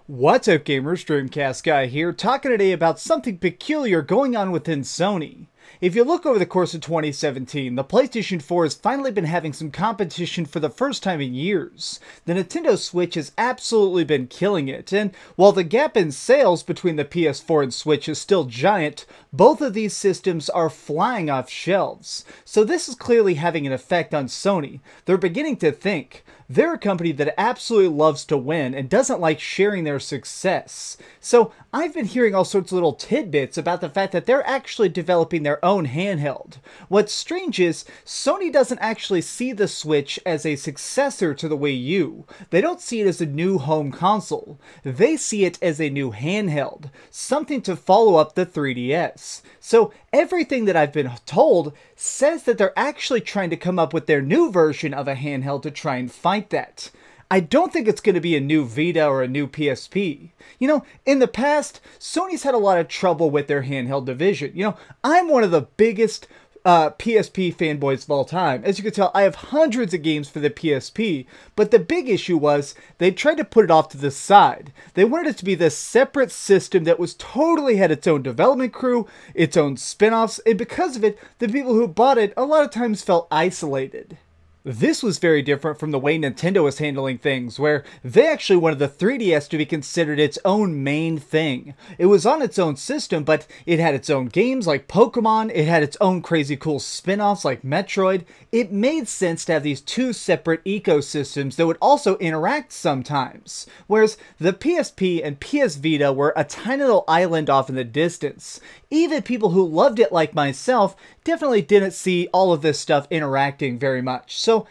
What's up gamers, DreamcastGuy here, talking today about something peculiar going on within Sony. If you look over the course of 2017, the PlayStation 4 has finally been having some competition for the first time in years. The Nintendo Switch has absolutely been killing it, and while the gap in sales between the PS4 and Switch is still giant, both of these systems are flying off shelves. So this is clearly having an effect on Sony. They're beginning to think. They're a company that absolutely loves to win and doesn't like sharing their success. So I've been hearing all sorts of little tidbits about the fact that they're actually developing their own handheld. What's strange is Sony doesn't actually see the Switch as a successor to the Wii U. They don't see it as a new home console. They see it as a new handheld, something to follow up the 3DS. So everything that I've been told says that they're actually trying to come up with their new version of a handheld to try and fight that. I don't think it's going to be a new Vita or a new PSP. You know, in the past, Sony's had a lot of trouble with their handheld division. You know, I'm one of the biggest PSP fanboys of all time. As you can tell, I have hundreds of games for the PSP, but the big issue was they tried to put it off to the side. They wanted it to be this separate system that was totally had its own development crew, its own spin-offs, and because of it, the people who bought it a lot of times felt isolated. This was very different from the way Nintendo was handling things, where they actually wanted the 3DS to be considered its own main thing. It was on its own system, but it had its own games like Pokemon, it had its own crazy cool spin-offs like Metroid. It made sense to have these two separate ecosystems that would also interact sometimes. Whereas the PSP and PS Vita were a tiny little island off in the distance. Even people who loved it like myself definitely didn't see all of this stuff interacting very much. So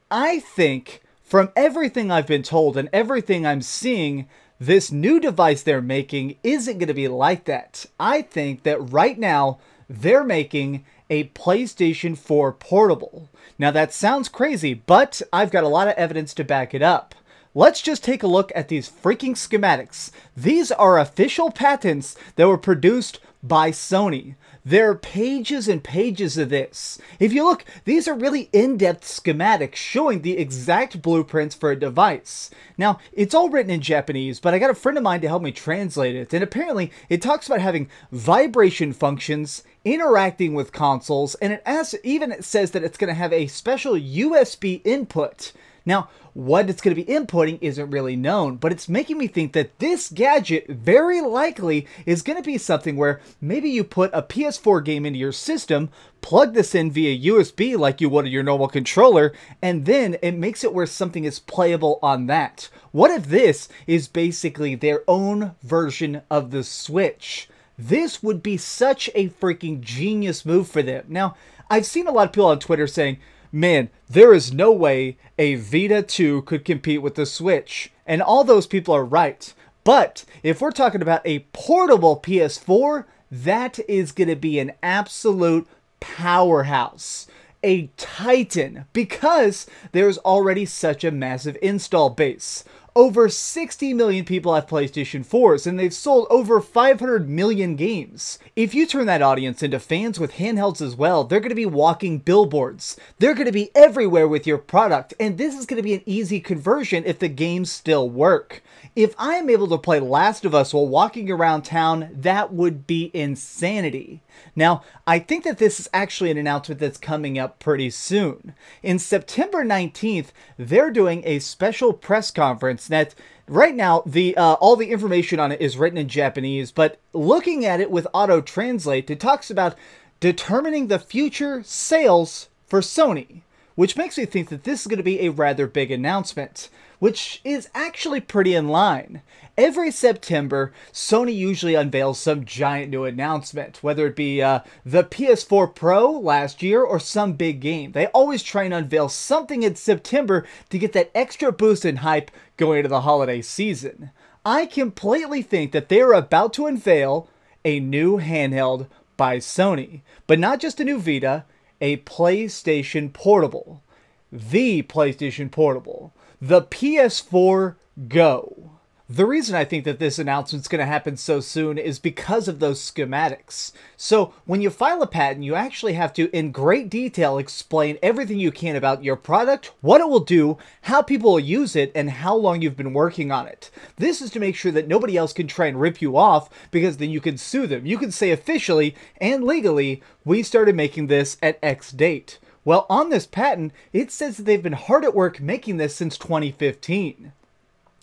I think from everything I've been told and everything I'm seeing, this new device they're making isn't going to be like that. I think that right now they're making a PlayStation 4 portable. Now that sounds crazy, but I've got a lot of evidence to back it up. Let's just take a look at these freaking schematics. These are official patents that were produced by Sony. There are pages and pages of this. If you look, these are really in-depth schematics showing the exact blueprints for a device. Now, it's all written in Japanese, but I got a friend of mine to help me translate it, and apparently it talks about having vibration functions, interacting with consoles, and it says that it's going to have a special USB input. Now, what it's going to be inputting isn't really known, but it's making me think that this gadget very likely is going to be something where maybe you put a PS4 game into your system, plug this in via USB like you would your normal controller, and then it makes it where something is playable on that. What if this is basically their own version of the Switch? This would be such a freaking genius move for them. Now, I've seen a lot of people on Twitter saying, man, there is no way a Vita 2 could compete with the Switch. And all those people are right. But if we're talking about a portable PS4, that is going to be an absolute powerhouse. A titan, because there's already such a massive install base. Over 60 million people have PlayStation 4s, and they've sold over 500 million games. If you turn that audience into fans with handhelds as well, they're going to be walking billboards. They're going to be everywhere with your product, and this is going to be an easy conversion if the games still work. If I am able to play Last of Us while walking around town, that would be insanity. Now, I think that this is actually an announcement that's coming up pretty soon. In September 19th, they're doing a special press conference that right now, all the information on it is written in Japanese, but looking at it with auto-translate, it talks about determining the future sales for Sony, which makes me think that this is going to be a rather big announcement, which is actually pretty in line. Every September, Sony usually unveils some giant new announcement, whether it be the PS4 Pro last year or some big game. They always try and unveil something in September to get that extra boost in hype going into the holiday season. I completely think that they are about to unveil a new handheld by Sony, but not just a new Vita, a PlayStation Portable. The PlayStation Portable. The PS4 Go. The reason I think that this announcement's going to happen so soon is because of those schematics. So when you file a patent, you actually have to, in great detail, explain everything you can about your product, what it will do, how people will use it, and how long you've been working on it. This is to make sure that nobody else can try and rip you off, because then you can sue them. You can say officially and legally, we started making this at X date. Well, on this patent, it says that they've been hard at work making this since 2015.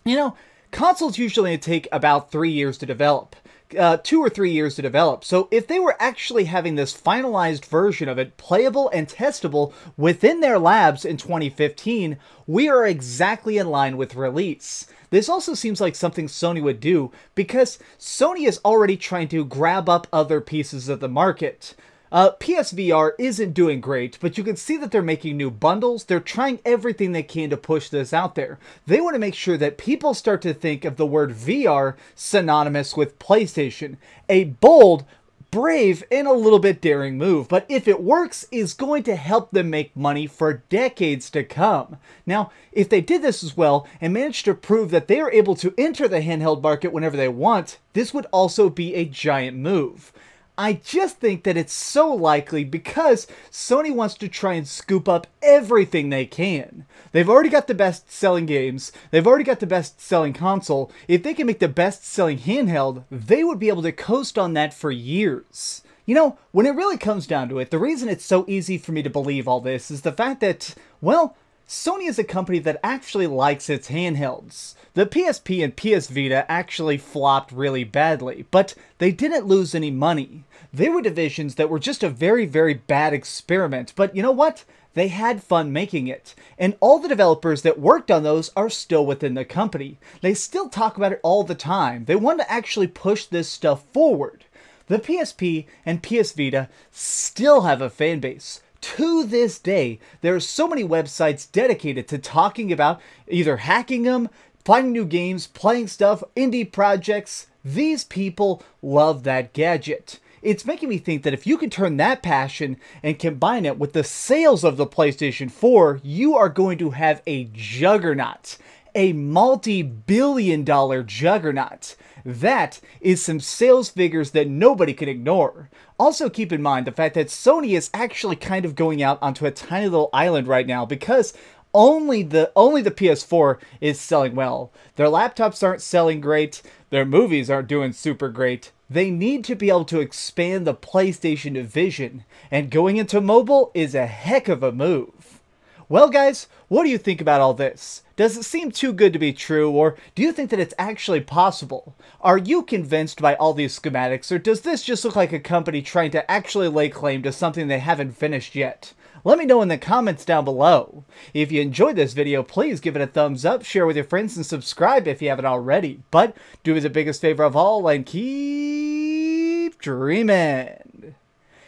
You know, consoles usually take about 3 years to develop. 2 or 3 years to develop. So if they were actually having this finalized version of it playable and testable within their labs in 2015, we are exactly in line with release. This also seems like something Sony would do because Sony is already trying to grab up other pieces of the market. PSVR isn't doing great, but you can see that they're making new bundles. They're trying everything they can to push this out there. They want to make sure that people start to think of the word VR synonymous with PlayStation. A bold, brave, and a little bit daring move, but if it works, is going to help them make money for decades to come. Now, if they did this as well and managed to prove that they are able to enter the handheld market whenever they want, this would also be a giant move. I just think that it's so likely because Sony wants to try and scoop up everything they can. They've already got the best-selling games. They've already got the best-selling console. If they can make the best-selling handheld, they would be able to coast on that for years. You know, when it really comes down to it, the reason it's so easy for me to believe all this is the fact that, well, Sony is a company that actually likes its handhelds. The PSP and PS Vita actually flopped really badly, but they didn't lose any money. They were divisions that were just a very, very bad experiment, but you know what? They had fun making it, and all the developers that worked on those are still within the company. They still talk about it all the time. They want to actually push this stuff forward. The PSP and PS Vita still have a fan base. To this day, there are so many websites dedicated to talking about either hacking them, finding new games, playing stuff, indie projects. These people love that gadget. It's making me think that if you can turn that passion and combine it with the sales of the PlayStation 4, you are going to have a juggernaut. A multi-billion-dollar juggernaut. That is some sales figures that nobody can ignore. Also keep in mind the fact that Sony is actually kind of going out onto a tiny little island right now because only the PS4 is selling well. Their laptops aren't selling great. Their movies aren't doing super great. They need to be able to expand the PlayStation division, and going into mobile is a heck of a move. Well guys, what do you think about all this? Does it seem too good to be true, or do you think that it's actually possible? Are you convinced by all these schematics, or does this just look like a company trying to actually lay claim to something they haven't finished yet? Let me know in the comments down below. If you enjoyed this video, please give it a thumbs up, share with your friends, and subscribe if you haven't already. But do me the biggest favor of all and keep dreaming.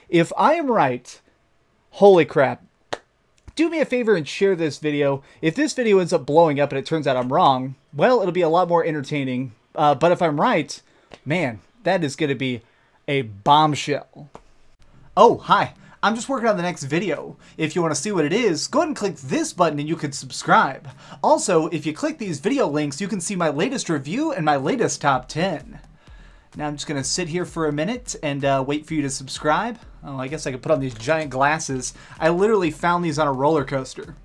If I am right, holy crap. Do me a favor and share this video. If this video ends up blowing up and it turns out I'm wrong, well, it'll be a lot more entertaining. But if I'm right, man, that is going to be a bombshell. Oh, hi. I'm just working on the next video. If you want to see what it is, go ahead and click this button and you can subscribe. Also, if you click these video links, you can see my latest review and my latest top 10. Now I'm just going to sit here for a minute and wait for you to subscribe. Oh, I guess I could put on these giant glasses. I literally found these on a roller coaster.